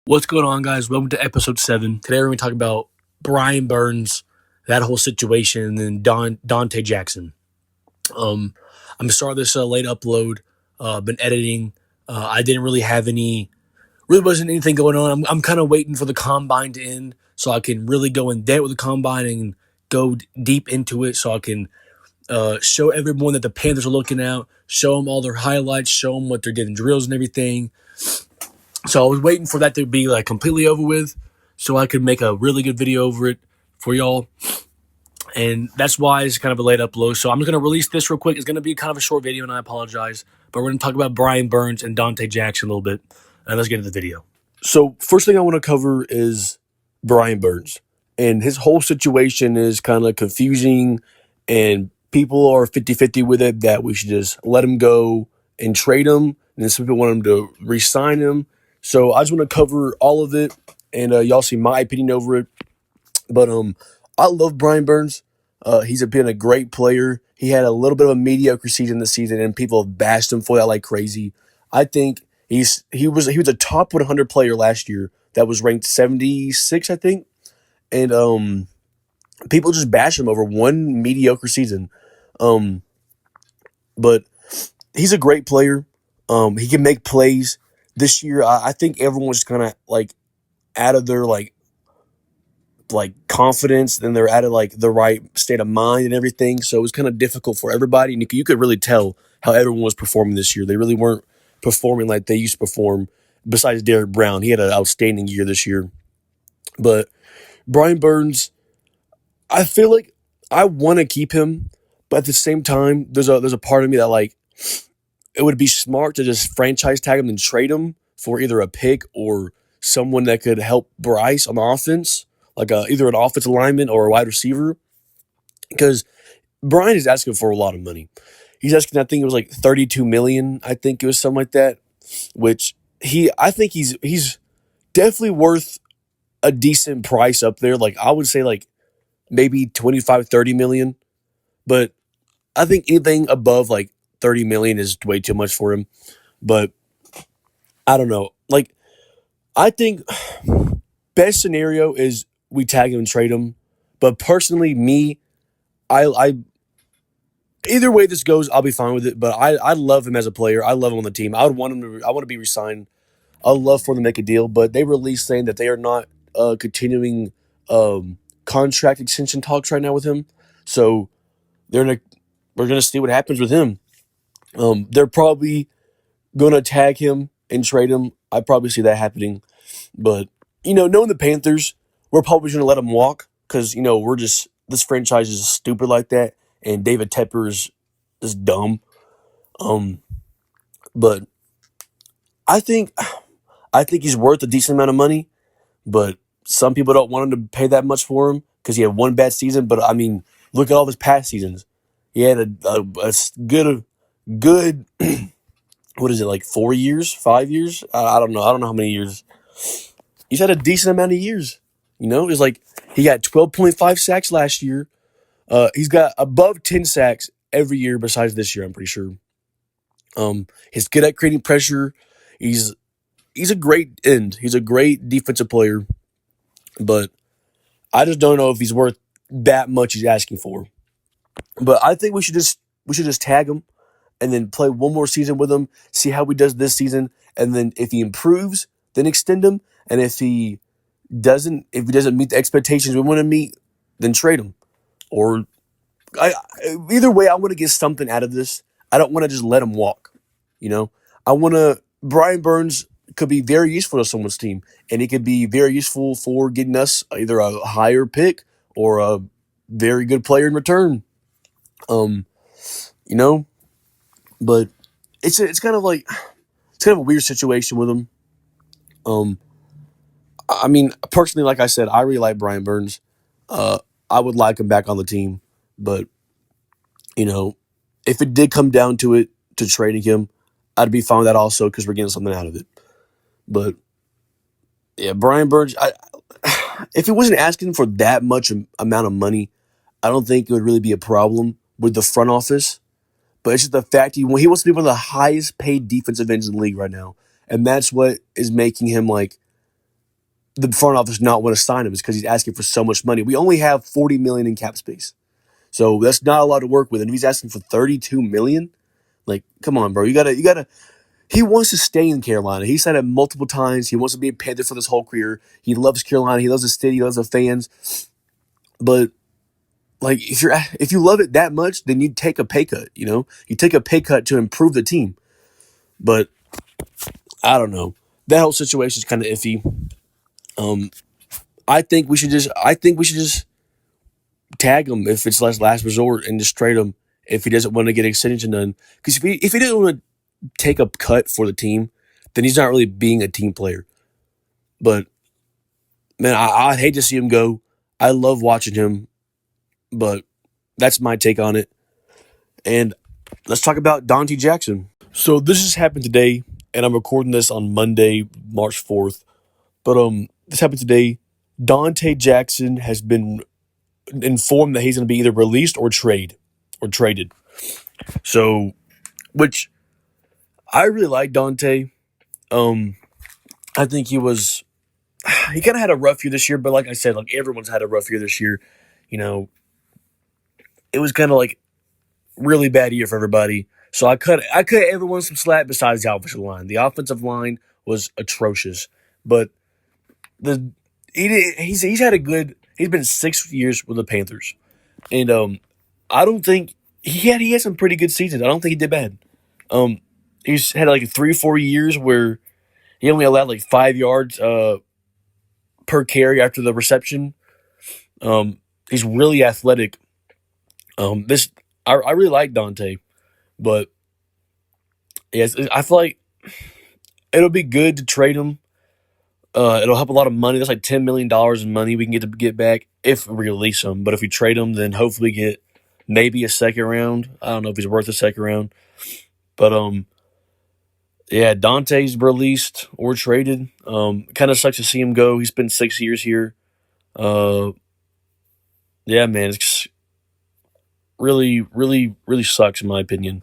What's going on, guys? Welcome to episode 7. Today we're going to talk about Brian Burns, that whole situation, and then Donte Jackson. I'm starting this late upload. Been editing. I didn't really have really wasn't anything going on. I'm kind of waiting for the combine to end so I can really go in depth with the combine and go deep into it so I can show everyone that the Panthers are looking at, show them all their highlights, show them what they're getting drills and everything. So I was waiting for that to be completely over with so I could make a really good video over it for y'all. And that's why it's kind of a late upload. So I'm just going to release this real quick. It's going to be kind of a short video, and I apologize. But we're going to talk about Brian Burns and Donte Jackson a little bit. And let's get into the video. So first thing I want to cover is Brian Burns. And his whole situation is kind of confusing. And people are 50-50 with it that we should just let him go and trade him. And then some people want him to re-sign him. So I just want to cover all of it, and y'all see my opinion over it. But I love Brian Burns. He's been a great player. He had a little bit of a mediocre season this season, and people have bashed him for that like crazy. I think he was a top 100 player last year that was ranked 76, I think, and people just bash him over one mediocre season. But he's a great player. He can make plays. This year, I think everyone was kind of out of their confidence, and they're out of the right state of mind and everything. So it was kind of difficult for everybody, and you could really tell how everyone was performing this year. They really weren't performing like they used to perform. Besides Derek Brown, he had an outstanding year this year. But Brian Burns, I feel like I want to keep him, but at the same time, there's a part of me that it would be smart to just franchise tag him and trade him for either a pick or someone that could help Bryce on the offense, either an offensive lineman or a wide receiver. Because Brian is asking for a lot of money. He's asking, I think it was $32 million. I think it was something like that, which I think he's definitely worth a decent price up there. I would say maybe 25, 30 million. But I think anything above 30 million is way too much for him. But I don't know. I think best scenario is we tag him and trade him. But personally, I either way this goes, I'll be fine with it. But I love him as a player. I love him on the team. I want to be re-signed. I'd love for them to make a deal. But they released saying that they are not continuing contract extension talks right now with him. So we're gonna see what happens with him. They're probably going to tag him and trade him. I probably see that happening. But, knowing the Panthers, we're probably going to let him walk because, this franchise is stupid like that, and David Tepper is dumb. But I think he's worth a decent amount of money, but some people don't want him to pay that much for him because he had one bad season. But, look at all of his past seasons. He had a good what is it, 4 years, 5 years? I don't know. I don't know how many years. He's had a decent amount of years. It was he got 12.5 sacks last year. He's got above 10 sacks every year besides this year, I'm pretty sure. He's good at creating pressure. He's a great end. He's a great defensive player. But I just don't know if he's worth that much he's asking for. But I think we should just tag him and then play one more season with him, see how he does this season, and then if he improves, then extend him. And if he doesn't meet the expectations we want to meet, then trade him. Or either way, I want to get something out of this. I don't want to just let him walk. Brian Burns could be very useful to someone's team, and he could be very useful for getting us either a higher pick or a very good player in return. But it's kind of a weird situation with him. Personally, like I said, I really like Brian Burns. I would like him back on the team, but if it did come down to it to trading him, I'd be fine with that also because we're getting something out of it. But yeah, Brian Burns. If he wasn't asking for that much amount of money, I don't think it would really be a problem with the front office. But it's just the fact he wants to be one of the highest paid defensive ends in the league right now. And that's what is making him the front office not want to sign him is because he's asking for so much money. We only have $40 million in cap space, so that's not a lot to work with. And if he's asking for $32 million, like, come on, bro, you gotta. He wants to stay in Carolina. He said it multiple times. He wants to be a Panther for this whole career. He loves Carolina. He loves the city. He loves the fans. But like, if you love it that much, then you take a pay cut. You know, you take a pay cut to improve the team. But I don't know. That whole situation is kind of iffy. I think we should just tag him if it's last resort and just trade him if he doesn't want to get an extension done. Because if he doesn't want to take a cut for the team, then he's not really being a team player. But man, I'd hate to see him go. I love watching him, but that's my take on it. And let's talk about Donte Jackson. So this just happened today, and I'm recording this on Monday, March 4th. But this happened today. Donte Jackson has been informed that he's going to be either released or traded. So, which I really like Donte. I think he kind of had a rough year this year, but like I said, like everyone's had a rough year this year. You know, it was kind of like really bad year for everybody. So I cut everyone some slack besides the offensive line. The offensive line was atrocious, but he's had a good. He's been 6 years with the Panthers, and I don't think he had some pretty good seasons. I don't think he did bad. He's had like 3 or 4 years where he only allowed like 5 yards per carry after the reception. He's really athletic. I really like Donte, but yes, I feel like it'll be good to trade him. It'll help a lot of money. That's like $10 million in money we can get back if we release him. But if we trade him, then hopefully get maybe a second round. I don't know if he's worth a second round. But yeah, Dante's released or traded. Kind of sucks to see him go. He spent 6 years here. Yeah, man, it's really, really, really sucks in my opinion.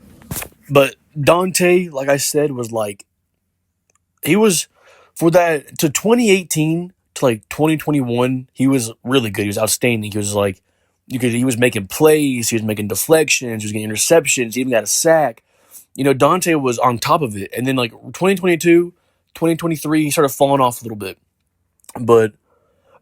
But Donte, like I said, was like he was for that to 2018 to like 2021. He was really good. He was outstanding. He was like he was making plays. He was making deflections. He was getting interceptions. He even got a sack. You know, Donte was on top of it. And then like 2022, 2023, he started falling off a little bit. But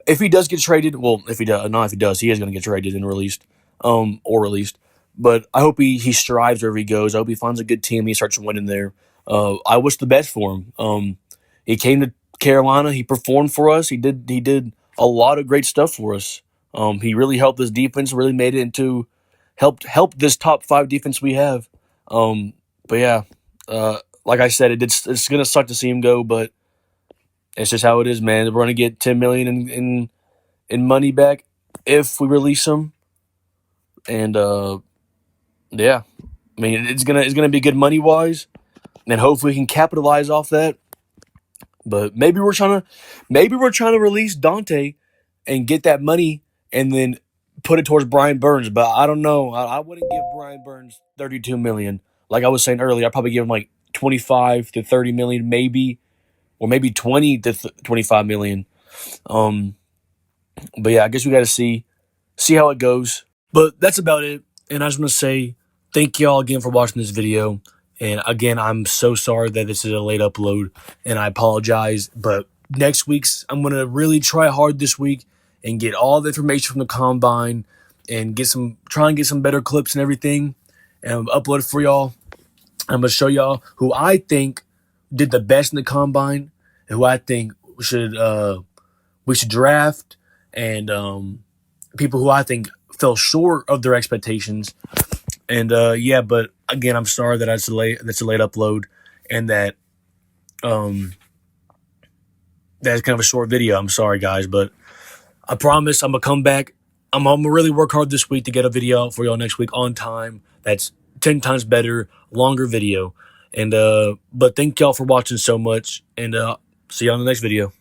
if he does get traded, well, if he does, he is going to get traded and released, or released. But I hope he strives wherever he goes. I hope he finds a good team and he starts winning there. I wish the best for him. He came to Carolina. He performed for us. He did a lot of great stuff for us. He really helped this defense. Really made it into helped this top 5 defense we have. But yeah, like I said, it's gonna suck to see him go, but it's just how it is, man. We're gonna get $10 million in money back if we release him, and yeah, I mean it's gonna be good money wise, and hopefully we can capitalize off that. But maybe we're trying to release Donte and get that money and then put it towards Brian Burns. But I don't know. I wouldn't give Brian Burns $32 million. Like I was saying earlier, I'd probably give him like 25 to 30 million, maybe, or maybe 20 to 25 million. But yeah, I guess we got to see how it goes. But that's about it. And I just want to say thank y'all again for watching this video. And again, I'm so sorry that this is a late upload, and I apologize. But next week's, I'm going to really try hard this week and get all the information from the combine and try and get some better clips and everything and upload it for y'all. I'm going to show y'all who I think did the best in the combine and who I think we should draft, and people who I think fell short of their expectations. And yeah, but again, I'm sorry that that's a late upload, and that that's kind of a short video. I'm sorry, guys, but I promise I'm gonna come back. I'm gonna really work hard this week to get a video out for y'all next week on time. That's 10 times better, longer video. And but thank y'all for watching so much, and see y'all in the next video.